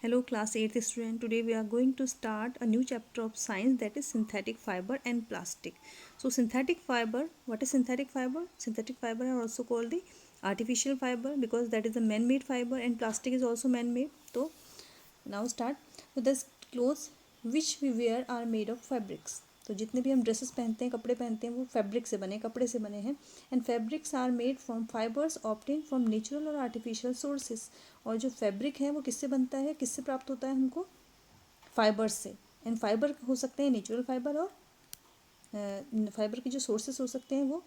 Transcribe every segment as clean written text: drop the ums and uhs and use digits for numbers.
Hello class 8th student. Today we are going to start a new chapter of science, that is synthetic fiber and plastic. So synthetic fiber, what is synthetic fiber? Synthetic fiber are also called the artificial fiber because that is the man-made fiber, and plastic is also man-made. So now start. So the clothes which we wear are made of fabrics. तो जितने भी हम dresses पहनते हैं, कपड़े पहनते हैं, वो फैब्रिक से बने, कपड़े से बने हैं. And fabrics are made from fibres obtain from natural और आर्टिफिशियल सोर्सेज. और जो फैब्रिक है वो किससे बनता है, किससे प्राप्त होता है हमको? फाइबर्स से. एंड फाइबर हो सकते हैं नेचुरल फाइबर, और फाइबर के जो सोर्सेस हो सकते हैं वो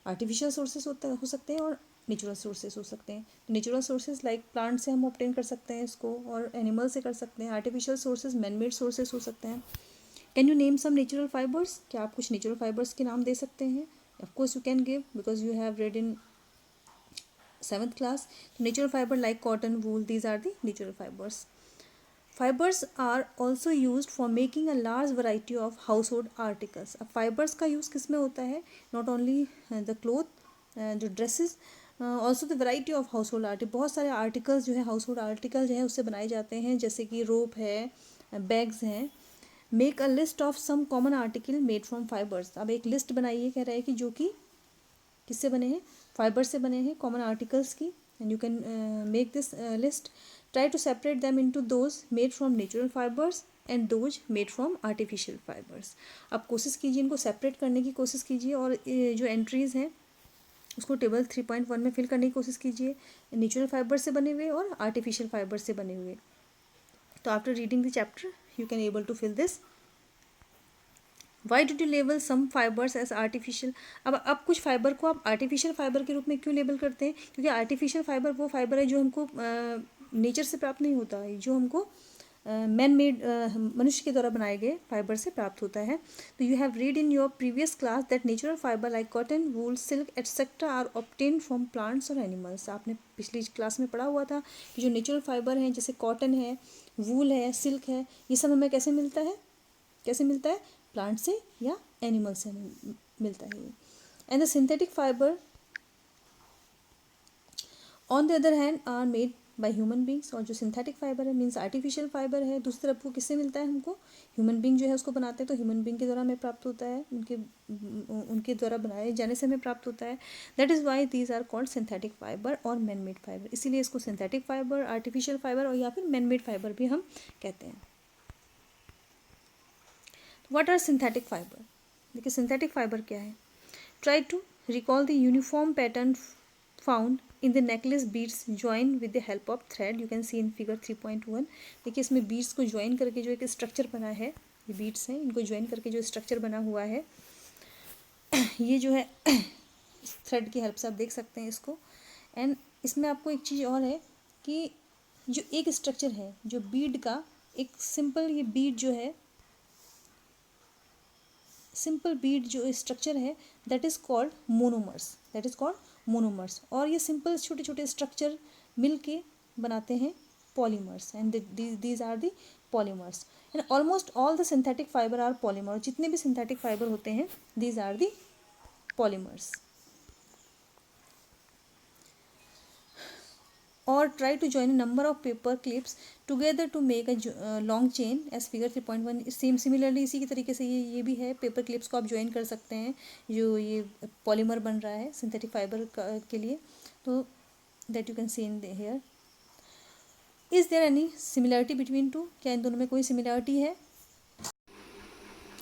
आर्टिफिशियल सोर्सेस हो सकते हैं और नेचुरल सोर्सेस हो सकते हैं. नेचुरल सोर्सेज लाइक प्लांट से हम ऑब्टेन कर सकते हैं इसको, और एनिमल से कर सकते हैं. आर्टिफिशियल सोर्सेज मैनमेड सोर्सेज हो सकते हैं. Can you name some natural fibres? क्या आप कुछ नेचुरल फाइबर्स के नाम दे सकते हैं? Of course you can give because you have read in 7th class. Natural fiber like cotton, wool, these are the natural fibers. Fibers are also used for making a large variety of household articles. अब fibers का use किस में होता है? Not only the cloth, जो dresses, also the variety of household articles. बहुत सारे articles जो है household articles जो है उससे बनाए जाते हैं, जैसे कि rope है, bags हैं. Make a list of some common article made from fibers. अब एक list बनाइए, कह रहा है कि जो कि किससे बने हैं? फाइबर से बने हैं, कॉमन आर्टिकल्स की. And you can make this list. Try to separate them into those made from natural fibres and those made from artificial fibres. आप कोशिश कीजिए इनको सेपरेट करने की कोशिश कीजिए, और जो एंट्रीज हैं उसको टेबल 3.1 में फिल करने की कोशिश कीजिए, नेचुरल फाइबर से बने हुए और आर्टिफिशियल फाइबर से बने हुए. तो after reading the chapter you can able to fill this. Why did you label some fibres as artificial? अब कुछ फाइबर को आप आर्टिफिशियल फाइबर के रूप में क्यों लेबल करते हैं? क्योंकि आर्टिफिशियल फाइबर वो फाइबर है जो हमको नेचर से प्राप्त नहीं होता है, जो हमको मैन मेड मनुष्य के द्वारा बनाए गए फाइबर से प्राप्त होता है. तो you have read in your previous class that natural fibre like cotton, wool, silk etcetera are obtain from plants और एनिमल्स. आपने पिछली क्लास में पढ़ा हुआ था कि जो नेचुरल फाइबर हैं, जैसे कॉटन है, वूल है, सिल्क है, ये सब हमें कैसे मिलता है? कैसे मिलता है? प्लांट से या एनिमल से मिलता है ये. And the synthetic fibre on the other hand are made by human beings. और जो सिंथेटिक फाइबर है मीन्स आर्टिफिशियल फाइबर है, दूसरी तरफ वो किससे मिलता है हमको? ह्यूमन बींग जो है उसको बनाते हैं, तो ह्यूमन बींग के द्वारा हमें प्राप्त होता है, उनके द्वारा बनाए जाने से हमें प्राप्त होता है. That is why these are called synthetic fibre और मैन मेड फाइबर. इसीलिए इसको सिंथेटिक फाइबर, आर्टिफिशियल फाइबर और या फिर मैन मेड फाइबर भी हम कहते हैं. What are synthetic fiber? देखिए सिंथेटिक फाइबर क्या है. Try to recall the uniform pattern found in the necklace beads join with the help of thread. You can see in figure 3.1. देखिए इसमें beads को ज्वाइन करके जो एक स्ट्रक्चर बना है, ये बीड्स हैं, इनको ज्वाइन करके जो स्ट्रक्चर बना हुआ है ये जो है थ्रेड की हेल्प से आप देख सकते हैं इसको. एंड इसमें आपको एक चीज़ और है कि जो एक स्ट्रक्चर है, जो बीड का एक सिंपल ये बीड जो है, सिंपल बीड जो स्ट्रक्चर है, that is called monomers. That is called monomers. और ये सिंपल छोटे छोटे स्ट्रक्चर मिल के बनाते हैं polymers. And these are the polymers. And almost all the synthetic fibre are polymer. जितने भी सिंथेटिक फाइबर होते हैं दीज आर दी पॉलीमर्स. और try to join a number of paper clips together to make a long chain as figure 3.1. Same similarly इसी की तरीके से ये भी है. पेपर क्लिप्स को आप ज्वाइन कर सकते हैं जो ये पॉलीमर बन रहा है सिंथेटिक फाइबर के लिए. तो that you can see in here. Is there any similarity between two? क्या इन दोनों में कोई सिमिलरिटी है?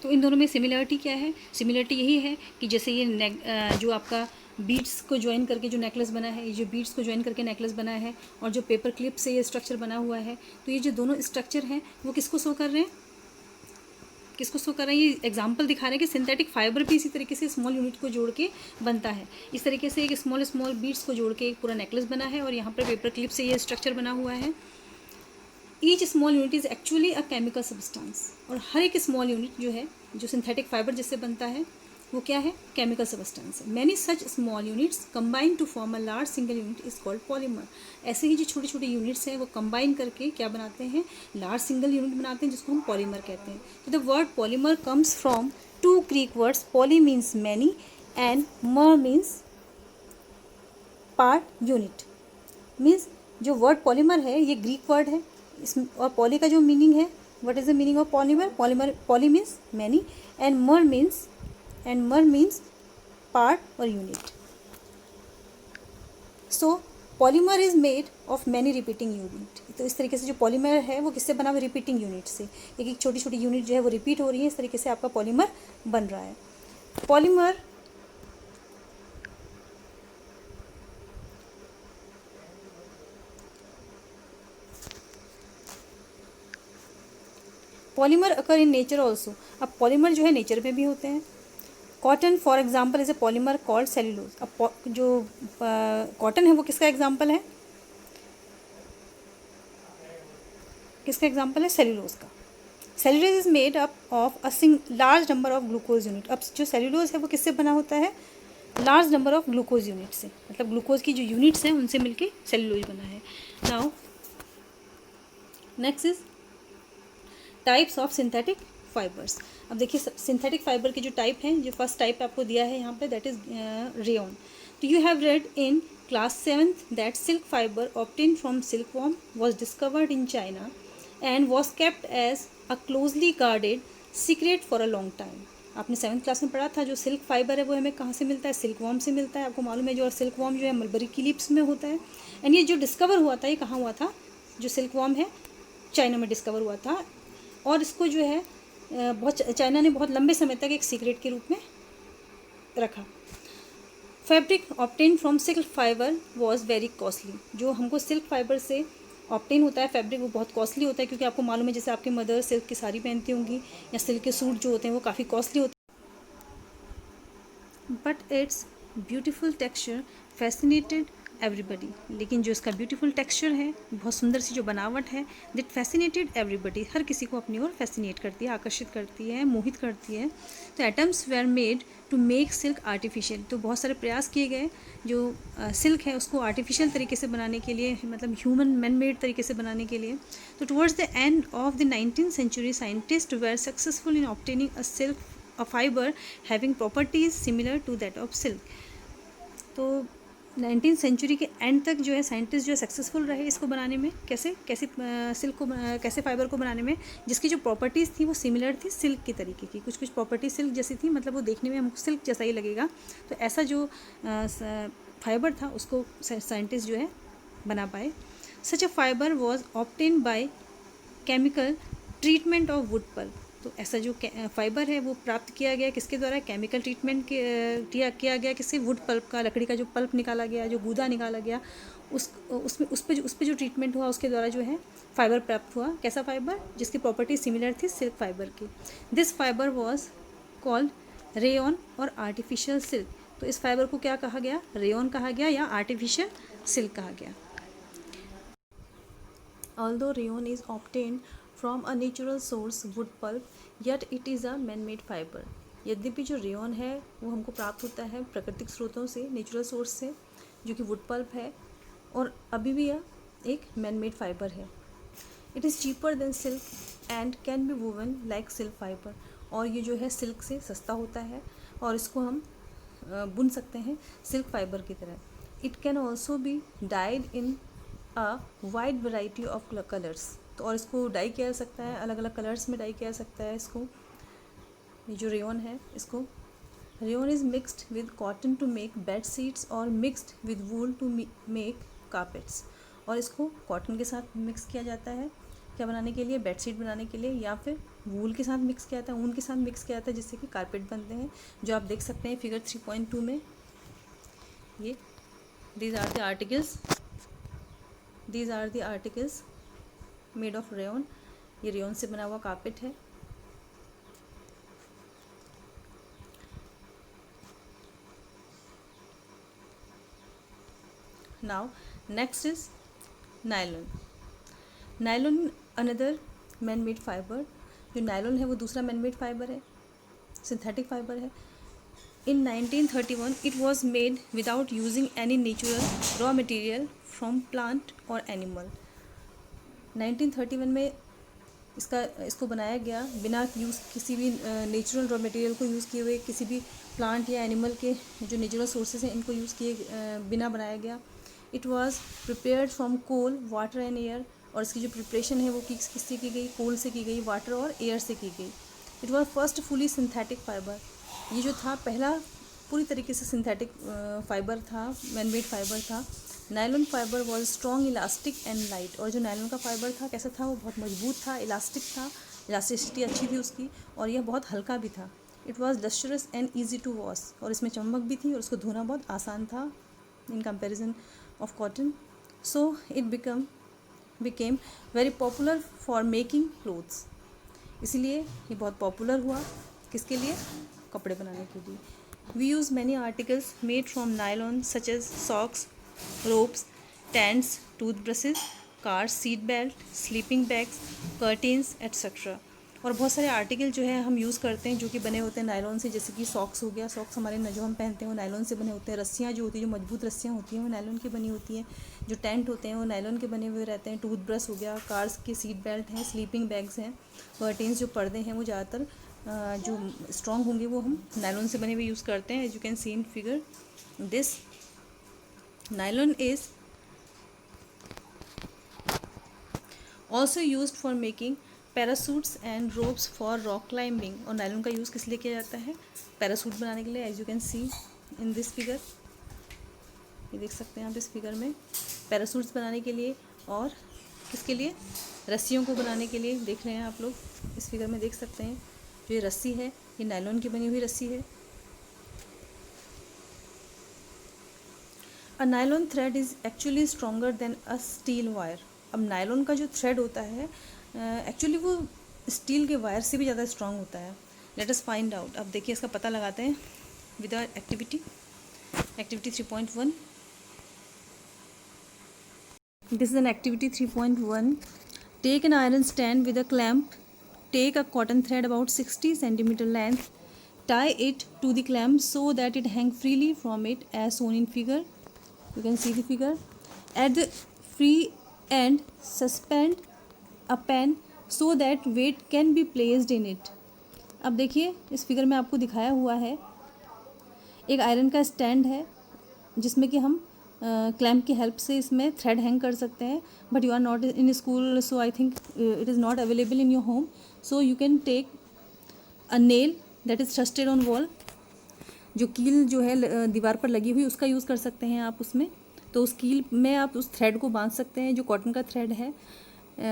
तो इन दोनों में सिमिलरिटी क्या है? सिमिलरिटी यही है कि जैसे ये जो आपका बीड्स को ज्वाइन करके जो नेकलेस बना है, ये जो बीड्स को ज्वाइन करके नेकलेस बना है, और जो पेपर क्लिप से ये स्ट्रक्चर बना हुआ है, तो ये जो दोनों स्ट्रक्चर हैं वो किसको शो कर रहे हैं? किसको शो कर रहे हैं? ये एग्जांपल दिखा रहे हैं कि सिंथेटिक फाइबर भी इसी तरीके से स्मॉल यूनिट को जोड़ के बनता है. इस तरीके से एक स्मॉल बीड्स को जोड़ के एक पूरा नेकलेस बना है, और यहाँ पर पेपर क्लिप से ये स्ट्रक्चर बना हुआ है. Each small unit is actually a chemical substance. और हर एक स्मॉल यूनिट जो है, जो सिंथेटिक फाइबर जिससे बनता है, वो क्या है? केमिकल सब्सटेंस है. Many such small units combine to form a large single unit is called polymer. ऐसे ही जो छोटे छोटे यूनिट्स हैं वो कंबाइन करके क्या बनाते हैं? लार्ज सिंगल यूनिट बनाते हैं, जिसको हम पॉलीमर कहते हैं. तो the word polymer comes from two Greek words. Poly means many and mer means part unit. Means जो वर्ड पॉलीमर है ये ग्रीक वर्ड है, इसमें और पॉली का जो मीनिंग है, what is the meaning of polymer? Poly means many and mer means part और unit. So polymer is made of many repeating unit. तो इस तरीके से जो पॉलीमर है वो किससे बना हुआ? रिपीटिंग यूनिट से. एक एक छोटी छोटी यूनिट जो है वो रिपीट हो रही है, इस तरीके से आपका पॉलीमर बन रहा है. Polymer polymer occur in nature also. अब पॉलीमर जो है नेचर में भी होते हैं. Cotton for example is a polymer called cellulose. अब जो कॉटन है वो किसका एग्जाम्पल है? किसका एग्जाम्पल है? सेल्यूलोज का. Cellulose is made up of a large number of glucose unit. अब जो सेल्यूलोज है वो किससे बना होता है? Large number of glucose unit से. मतलब ग्लूकोज की जो यूनिट्स हैं उनसे मिलके सेल्यूलोज बना है. Now next is types of synthetic fibres. अब देखिए सिंथेटिक फाइबर के जो टाइप हैं, जो फर्स्ट टाइप आपको दिया है यहाँ पे, that is rayon. So you have read in class 7th that silk fibre obtain from silkworm was discovered in China and was kept as a closely guarded secret for a long time. आपने 7th class में पढ़ा था जो silk fibre है वो हमें कहाँ से मिलता है? सिल्कवॉर्म से मिलता है. आपको मालूम है जो सिल्कवॉर्म जो है मलबरी की लीव्स में होता है. एंड ये जो डिस्कवर हुआ था ये कहाँ हुआ था? जो सिल्कवॉर्म है चाइना में डिस्कवर हुआ था. और इसको जो है बहुत चाइना ने बहुत लंबे समय तक एक सीक्रेट के रूप में रखा. Fabric obtain from silk fibre was very costly. जो हमको सिल्क फाइबर से ऑब्टेन होता है फैब्रिक वो बहुत कॉस्टली होता है, क्योंकि आपको मालूम है जैसे आपकी मदर सिल्क की साड़ी पहनती होंगी या सिल्क के सूट जो होते हैं वो काफ़ी कॉस्टली होते हैं. But it's beautiful texture fascinated everybody. लेकिन जो इसका ब्यूटीफुल टेक्सचर है, बहुत सुंदर सी जो बनावट है, दैट फैसिनेटेड एवरीबडी. हर किसी को अपनी ओर फैसिनेट करती है, आकर्षित करती है, मोहित करती है. तो attempts were made to make silk artificial. तो बहुत सारे प्रयास किए गए जो सिल्क है उसको आर्टिफिशियल तरीके से बनाने के लिए, मतलब ह्यूमन मैन मेड तरीके से बनाने के लिए. तो towards the end of the 19th century scientist were successful in obtaining a silk a fibre having properties similar to that of silk. तो 19th सेंचुरी के एंड तक जो है साइंटिस्ट जो है सक्सेसफुल रहे इसको बनाने में. कैसे सिल्क को कैसे फाइबर को बनाने में जिसकी जो प्रॉपर्टीज़ थी वो सिमिलर थी सिल्क की तरीके की. कुछ कुछ प्रॉपर्टी सिल्क जैसी थी, मतलब वो देखने में हमको सिल्क जैसा ही लगेगा. तो ऐसा जो फाइबर था उसको साइंटिस्ट जो है बना पाए. Such a fibre was obtain by chemical treatment of wood pulp. तो ऐसा जो फाइबर है वो प्राप्त किया गया किसके द्वारा? केमिकल ट्रीटमेंट किया गया किससे? वुड पल्प का. लकड़ी का जो पल्प निकाला गया, जो गूदा निकाला गया, उस पे जो ट्रीटमेंट हुआ उसके द्वारा जो है फाइबर प्राप्त हुआ. कैसा फाइबर? जिसकी प्रॉपर्टी सिमिलर थी सिल्क फाइबर की. This fibre was called rayon और आर्टिफिशियल सिल्क. तो इस फाइबर को क्या कहा गया? रेयन कहा गया या आर्टिफिशियल सिल्क कहा गया. Although rayon is obtained from a natural source wood pulp, yet it is a man-made fiber. यद्यपि जो रेयन है वो हमको प्राप्त होता है प्राकृतिक स्रोतों से, नेचुरल सोर्स से, जो कि वुड पल्प है, और अभी भी यह एक मैन मेड फाइबर है. It is cheaper than silk and can be woven like silk fibre. और ये जो है सिल्क से सस्ता होता है और इसको हम बुन सकते हैं सिल्क फाइबर की तरह. It can also be died in a wide variety of colours. तो और इसको डाई किया जा सकता है, अलग अलग कलर्स में डाई किया जा सकता है इसको. ये जो रेयन है इसको, rayon is mixed with cotton to make bed sheets और mixed with wool to make carpets. और इसको कॉटन के साथ मिक्स किया जाता है क्या बनाने के लिए? बेडशीट बनाने के लिए, या फिर वूल के साथ मिक्स किया जाता है, ऊन के साथ मिक्स किया जाता है, जिससे कि कारपेट बनते हैं, जो आप देख सकते हैं फिगर 3.2 में. ये these are the articles made of rayon. ये रेयन से बना हुआ कारपेट है. Now next is nylon. Nylon another man made fibre. जो नायलॉन है वो दूसरा मैन मेड फाइबर है, सिंथेटिक फाइबर है. In 1931, it was made without using any natural raw material from plant or animal. 1931 में इसको बनाया गया बिना यूज़ किसी भी नेचुरल रॉ मटेरियल को यूज़ किए हुए, किसी भी प्लांट या एनिमल के जो नेचुरल सोर्सेज हैं इनको यूज़ किए बिना बनाया गया. It was prepared from coal, water and air. और इसकी जो प्रिपरेशन है वो किससे की गई, कोल से की गई, वाटर और एयर से की गई। It was first fully synthetic fibre, ये जो था पहला पूरी तरीके से सिंथेटिक फाइबर था, मैन मेड फाइबर था। Nylon fibre was strong, elastic and light, और जो नायलॉन का फाइबर था कैसा था, वो बहुत मजबूत था, इलास्टिक था, इलास्टिसिटी अच्छी थी उसकी, और यह बहुत हल्का भी था। It was lustrous and easy to wash, और इसमें चमक भी थी और उसको धोना बहुत आसान था in comparison of cotton. So it became very popular for making clothes, इसीलिए ये बहुत पॉपुलर हुआ, किसके लिए, कपड़े बनाने के लिए। We use many articles made from nylon such as socks, ropes, tents, toothbrushes, cars, seat belt, sleeping bags, curtains, etc. और बहुत सारे आर्टिकल जो है हम यूज़ करते हैं जो कि बने होते हैं नायलॉन से, जैसे कि सॉक्स हो गया, सॉक्स हमारे जो हम पहनते हैं वो नायलॉन से बने होते हैं। रस्सियाँ जो होती हैं, जो मजबूत रस्सियाँ होती हैं वो नायलॉन की बनी होती हैं। जो टेंट होते हैं वो नायलॉन के बने हुए रहते हैं। टूथब्रश हो गया, कार्स के सीट बेल्ट हैं, स्लीपिंग बैग्स हैं, कर्टेंस जो पर्दे हैं वो ज़्यादातर जो स्ट्रॉन्ग होंगे वो हम नायलॉन से बने हुए यूज़ करते हैं। As you can see in figure this, nylon is also used for making parachutes and ropes for rock climbing, और नायलॉन का यूज़ किस लिए किया जाता है, पैरासूट बनाने के लिए। As you can see in this figure, ये देख सकते हैं आप इस फिगर में, पैरासूट्स बनाने के लिए और किसके लिए, रस्सियों को बनाने के लिए। देख रहे हैं आप लोग इस फिगर में, देख सकते हैं जो ये रस्सी है ये नायलॉन की बनी हुई रस्सी है। A nylon thread is actually stronger than a steel wire. अब नायलॉन का जो थ्रेड होता है एक्चुअली वो स्टील के वायर से भी ज़्यादा स्ट्रॉन्ग होता है। Let us find out. अब देखिए इसका पता लगाते हैं with our activity 3.1। This is an activity 3.1। Take an iron stand with a clamp, take a cotton thread about 60 centimetre length, tie it to the clamp so that it hang freely from it as shown in figure. You can see the figure. At the free end, suspend a pen so that weight can be placed in it. अब देखिए इस figure में आपको दिखाया हुआ है एक iron का स्टैंड है जिसमें कि हम क्लैम्प की हेल्प से इसमें थ्रेड हैंग कर सकते हैं। But you are not in school, so I think it is not available in your home, so you can take a nail that is trusted on wall, जो कील जो है दीवार पर लगी हुई उसका यूज़ कर सकते हैं आप उसमें। तो उस कील में आप उस थ्रेड को बांध सकते हैं, जो कॉटन का थ्रेड है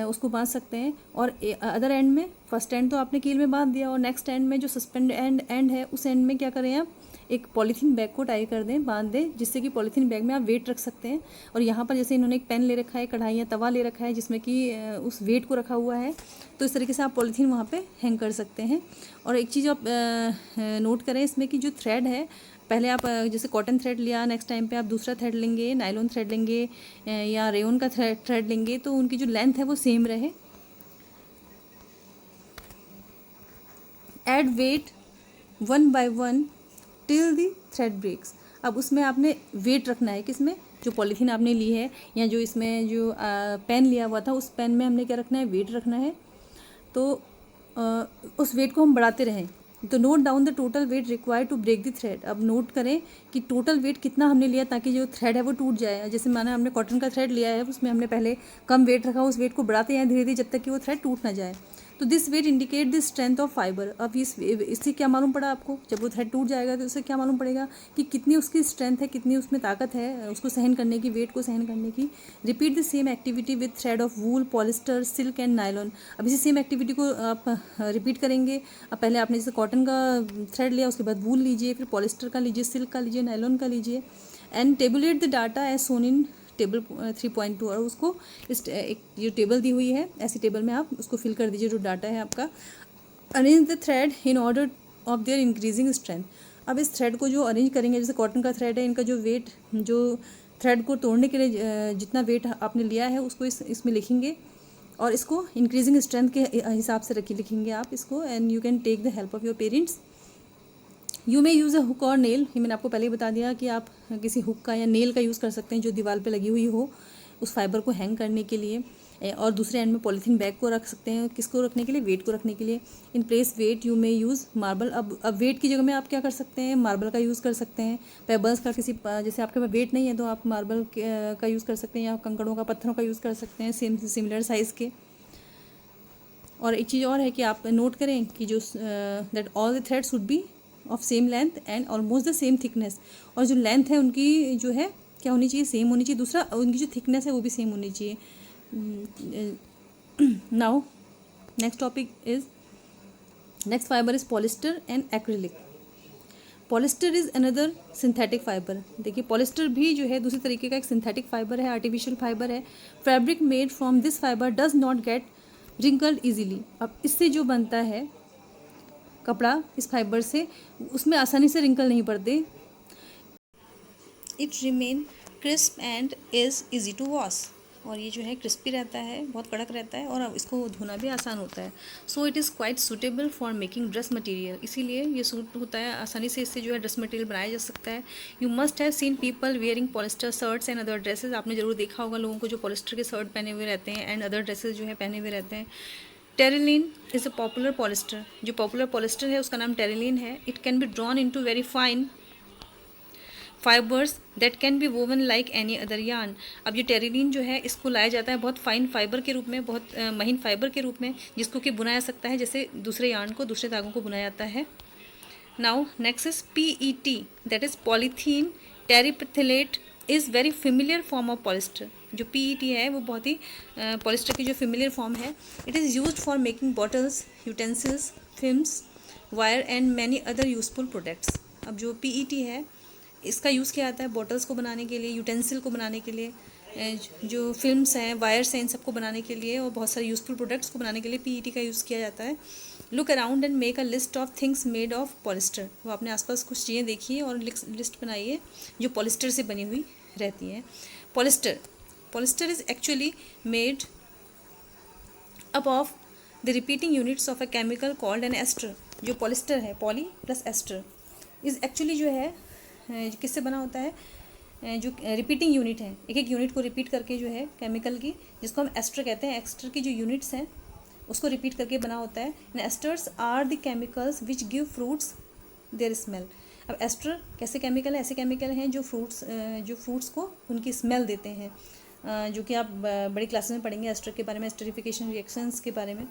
उसको बांध सकते हैं। और अदर एंड में, फर्स्ट एंड तो आपने कील में बांध दिया, और नेक्स्ट एंड में जो सस्पेंड एंड है उस एंड में क्या करें आप, एक पॉलीथीन बैग को टाई कर दें, बांध दें, जिससे कि पॉलीथीन बैग में आप वेट रख सकते हैं। और यहाँ पर जैसे इन्होंने एक पेन ले रखा है, कढ़ाई या तवा ले रखा है जिसमें कि उस वेट को रखा हुआ है, तो इस तरीके से आप पॉलीथीन वहाँ पे हैंग कर सकते हैं। और एक चीज़ आप नोट करें इसमें कि जो थ्रेड है, पहले आप जैसे कॉटन थ्रेड लिया, नेक्स्ट टाइम पे आप दूसरा थ्रेड लेंगे, नायलॉन थ्रेड लेंगे या रेयन का थ्रेड लेंगे, तो उनकी जो लेंथ है वो सेम रहे। Add weight 1 by 1 till the thread breaks. अब उसमें आपने वेट रखना है, किसमें, जो पॉलीथीन आपने ली है या जो इसमें जो पेन लिया हुआ था उस पेन में हमने क्या रखना है, वेट रखना है। तो उस वेट को हम बढ़ाते रहें। तो note down the total weight required to break the thread. अब नोट करें कि टोटल वेट कितना हमने लिया ताकि जो थ्रेड है वो टूट जाए। जैसे माना हमने कॉटन का थ्रेड लिया है, उसमें हमने पहले कम वेट रखा, उस वेट को बढ़ाते हैं धीरे धीरे जब तक कि वो थ्रेड टूट ना जाए। तो this weight indicate the strength of fibre. अब इससे क्या मालूम पड़ा आपको, जब वो थ्रेड टूट जाएगा तो उससे क्या मालूम पड़ेगा कि कितनी उसकी स्ट्रेंथ है, कितनी उसमें ताकत है उसको सहन करने की, वेट को सहन करने की। Repeat the same activity with thread of wool, polyester, silk and nylon. अब इसी सेम एक्टिविटी को आप रिपीट करेंगे। अब पहले आपने जैसे कॉटन का थ्रेड लिया, उसके बाद वूल लीजिए, फिर पॉलिस्टर का लीजिए, सिल्क का लीजिए, नायलॉन का लीजिए, and tabulate the data as shown in table 3.2। और उसको इस एक जो टेबल दी हुई है ऐसी टेबल में आप उसको फिल कर दीजिए जो डाटा है आपका। Arrange the thread in order of their increasing strength. अब इस थ्रेड को जो अरेंज करेंगे, जैसे कॉटन का थ्रेड है, इनका जो वेट, जो थ्रेड को तोड़ने के लिए जितना वेट आपने लिया है उसको इसमें लिखेंगे और इसको इंक्रीजिंग स्ट्रेंथ के हिसाब से लिखेंगे आप इसको। And you can take the help of your parents. You may use a hook or nail. ये मैंने आपको पहले ही बता दिया कि आप किसी हुक का या नेल का यूज़ कर सकते हैं जो दीवार पे लगी हुई हो उस फाइबर को हैंग करने के लिए। और दूसरे एंड में पॉलीथीन बैग को रख सकते हैं, किसको रखने के लिए, वेट को रखने के लिए। In place weight you may use marble. अब वेट की जगह में आप क्या कर सकते हैं, मार्बल का यूज़ कर सकते हैं। पेबल्स का, किसी जैसे आपके पास वेट नहीं है तो आप मार्बल का यूज़ कर सकते हैं, या कंकड़ों का, पत्थरों का यूज़ कर सकते हैं सिमिलर साइज़ के। और एक चीज़ और है कि आप नोट करें कि जो that all the threads would be of same length and almost the same thickness. और जो लेंथ है उनकी जो है क्या होनी चाहिए, सेम होनी चाहिए। दूसरा, उनकी जो थिकनेस है वो भी सेम होनी चाहिए। Now next topic is, next fibre is polyester and acrylic. Polyester is another synthetic fibre. देखिए पॉलिस्टर भी जो है दूसरी तरीके का एक सिंथेटिक फाइबर है, आर्टिफिशियल फाइबर है। Fabric made from this fibre does not gate wrinkled easily. अब इससे जो बनता है कपड़ा इस फाइबर से, उसमें आसानी से रिंकल नहीं पड़ते। It remain crisp and is easy to wash. और ये जो है क्रिस्पी रहता है, बहुत कड़क रहता है, और इसको धोना भी आसान होता है। So it is quite suitable for making dress material. इसीलिए ये सूट होता है, आसानी से इससे जो है ड्रेस मटेरियल बनाया जा सकता है। You must have seen people wearing polyester shirts and other dresses. आपने जरूर देखा होगा लोगों को जो पॉलिस्टर के शर्ट पहने हुए रहते हैं एंड अदर ड्रेसेस जो है पहने हुए रहते हैं। Terylene is a popular polyester. जो पॉपुलर पॉलिस्टर है उसका नाम टेरिलीन है। It can be drawn into very fine fibres that can be woven like any other yarn. अब ये टेरिलीन जो है इसको लाया जाता है बहुत फाइन फाइबर के रूप में, बहुत महीन फाइबर के रूप में, जिसको कि बुनाया जा सकता है जैसे दूसरे यार्न को, दूसरे धागों को बुनाया जाता है। Now next is PET, that is polyethylene terephthalate is very familiar form of polyester. जो PET है वो बहुत ही पॉलिस्टर की जो फेमिलियर फॉर्म है। It is used for making bottles, utensils, films, wire and many other useful products. अब जो PET है इसका यूज़ किया जाता है बॉटल्स को बनाने के लिए, यूटेंसिल को बनाने के लिए, जो फिल्म्स हैं, वायर्स हैं, इन सबको बनाने के लिए, और बहुत सारे यूज़फुल प्रोडक्ट्स को बनाने के लिए PET का यूज़ किया जाता है। Look around and make a list of things made of polyester. वो अपने आसपास कुछ चीज़ें देखिए और लिस्ट बनाइए जो पॉलिस्टर से बनी हुई रहती हैं। Polyester is actually made up of the repeating units of a chemical called an ester. जो पॉलिस्टर है, poly plus ester, is actually जो है किससे बना होता है, जो रिपीटिंग यूनिट है, एक एक यूनिट को रिपीट करके जो है केमिकल की, जिसको हम एस्टर कहते हैं, एस्टर की जो यूनिट्स हैं उसको रिपीट करके बना होता है। Esters are the chemicals which give fruits their smell. अब एस्टर कैसे केमिकल है, ऐसे केमिकल हैं जो फ्रूट्स को उनकी स्मेल देते हैं, जो कि आप बड़ी क्लासेस में पढ़ेंगे एस्टर के बारे में, एस्टरिफिकेशन रिएक्शंस के बारे में।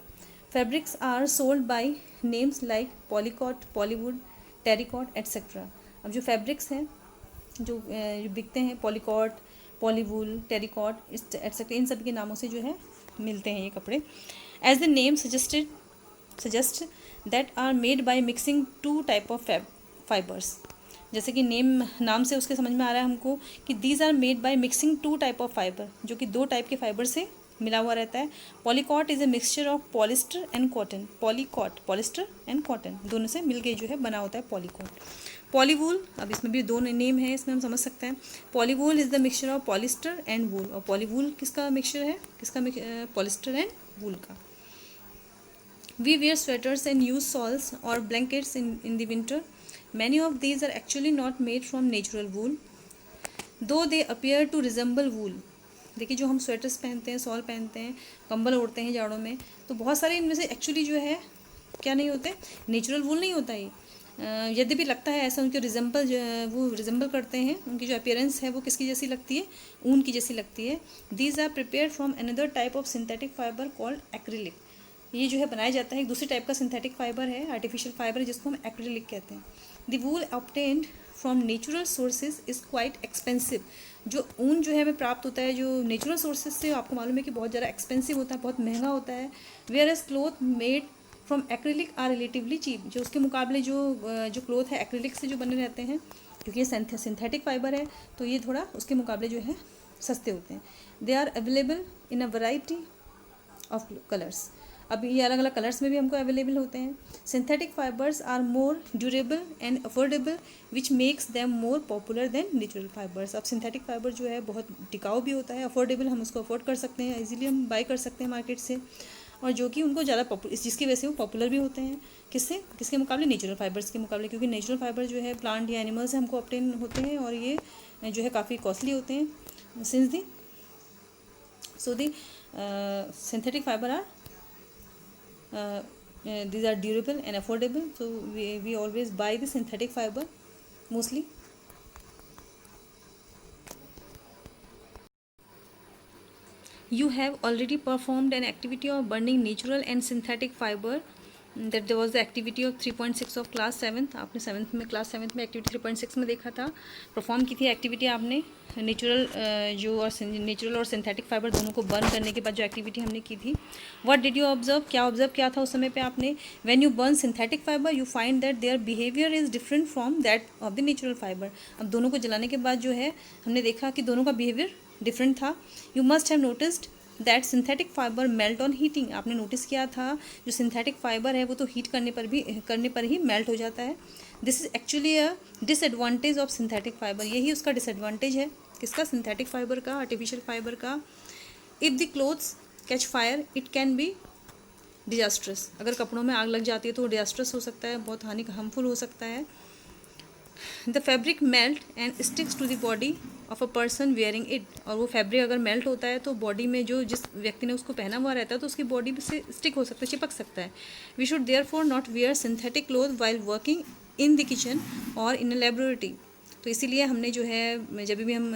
Fabrics are sold by names like polycot, polywool, terrycot etcetera. अब जो फैब्रिक्स हैं जो बिकते हैं, पॉलीकॉट, पॉलीवूल, टेरिकॉट एट्सेट्रा, इन सब के नामों से जो है मिलते हैं ये कपड़े। As the name suggest that are made by mixing two type of fibres. जैसे कि नाम से उसके समझ में आ रहा है हमको कि these are made by mixing two type of fibre, जो कि दो टाइप के फाइबर से मिला हुआ रहता है। Polycot is a mixture of polyester and cotton. Polycot polyester and cotton दोनों से मिलके जो है बना होता है पॉलीकॉट। पॉलीवूल, अब इसमें भी दो नेम है, इसमें हम समझ सकते हैं। Polywool is the mixture of polyester and wool. और पॉलीवूल किसका मिक्सचर है, पॉलिस्टर एंड वूल का। We wear sweaters and use shawls और blankets in the winter. Many of these are actually not made from natural wool though they appear to resemble wool. देखिए जो हम sweaters पहनते हैं, shawl पहनते हैं, कंबल ओढ़ते हैं जाड़ों में, तो बहुत सारे इनमें से एक्चुअली जो है क्या नहीं होते, नेचुरल वूल नहीं होता ये। यद्यपि लगता है ऐसा, उनके वो रिजेंबल करते हैं, उनकी जो अपीयरेंस है वो किसकी जैसी लगती है, ऊन की जैसी लगती है। These are prepared from another type of synthetic fibre called acrylic. ये जो है बनाया जाता है एक दूसरी टाइप का सिंथेटिक फाइबर है, आर्टिफिशियल फाइबर है, जिसको हम एक्रिलिक कहते हैं। The wool obtained from natural sources is quite expensive. जो ऊन जो है हमें प्राप्त होता है जो नेचुरल सोर्सेज से, आपको मालूम है कि बहुत ज़्यादा एक्सपेंसिव होता है, बहुत महंगा होता है। Whereas cloth made from acrylic are relatively cheap. जो उसके मुकाबले जो क्लोथ है एक्रिलिक से जो बने रहते हैं, क्योंकि ये सिंथेटिक फाइबर है तो ये थोड़ा उसके मुकाबले जो है सस्ते होते हैं। They are available in a variety of colours. अब ये अलग अलग कलर्स में भी हमको अवेलेबल होते हैं। Synthetic fibres are more durable and affordable which makes them more popular than natural fibres. अब सिंथेटिक फाइबर जो है बहुत टिकाऊ भी होता है, अफोर्डेबल, हम उसको अफोर्ड कर सकते हैं, इजीली हम बाय कर सकते हैं मार्केट से, और जो कि उनको ज़्यादा जिसकी वजह से वो पॉपुलर भी होते हैं। किसके मुकाबले, नेचुरल फाइबर्स के मुकाबले, क्योंकि नेचुरल फाइबर जो है प्लांट या एनिमल से हमको ऑब्टेन होते हैं और ये जो है काफ़ी कॉस्टली होते हैं। Since the synthetic fiber are these are durable and affordable, so we always buy the synthetic fiber mostly. You have already performed an activity of burning natural and synthetic fiber, that there was the activity of 3.6 of class 7th. आपने 7th में class 7th में activity 3.6 में देखा था, perform की थी activity आपने natural जो और नेचुरल और सिंथेटिक फाइबर दोनों को बर्न करने के बाद जो एक्टिविटी हमने की थी. व्हाट डिड यू ऑब्जर्व, क्या ऑब्जर्व किया था उस समय पे आपने? When you burn synthetic fibre you find that their behaviour is different from that of the natural fibre. अब दोनों को जलाने के बाद जो है हमने देखा कि दोनों का बिहेवियर डिफरेंट था. You must have noticed that synthetic fibre melt on heating. आपने नोटिस किया था जो सिंथेटिक फाइबर है वो तो हीट करने पर ही मेल्ट हो जाता है. This is actually a disadvantage of synthetic fibre. यही उसका डिसएडवांटेज है. किसका? सिंथेटिक फाइबर का, आर्टिफिशियल फाइबर का. If the clothes catch fire it can be disastrous. अगर कपड़ों में आग लग जाती है तो वो डिजास्ट्रस हो सकता है, बहुत हार्मफुल हो सकता है. The fabric melt and sticks to the body of a person wearing it. और वो फैब्रिक अगर मेल्ट होता है तो बॉडी में जो जिस व्यक्ति ने उसको पहना हुआ रहता है तो उसकी बॉडी से स्टिक हो सकता है, चिपक सकता है. We should therefore not wear synthetic cloth while working in the kitchen और इन अ लेबोरेटरी. तो इसीलिए हमने जो है जब भी हम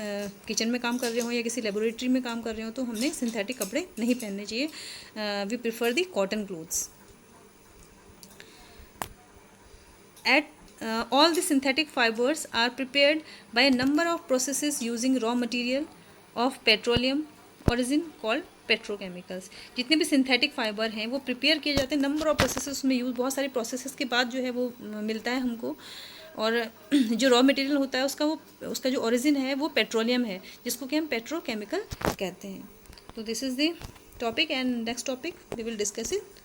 किचन में काम कर रहे हों या किसी लेबोरेटरी में काम कर रहे हो तो हमने सिंथेटिक कपड़े नहीं पहनने चाहिए. We prefer the cotton clothes. At all the synthetic fibers are prepared by a number of processes using raw material of petroleum origin called petrochemicals. जितने भी सिंथेटिक फाइबर हैं वो प्रिपेयर किए जाते हैं, नंबर ऑफ प्रोसेसेस में use, बहुत सारे प्रोसेसेस के बाद जो है वो मिलता है हमको. और जो रॉ मटेरियल होता है उसका जो ओरिजिन है वो पेट्रोलियम है, जिसको कि हम पेट्रोकेमिकल कहते हैं. तो this is the topic and next topic we will discuss it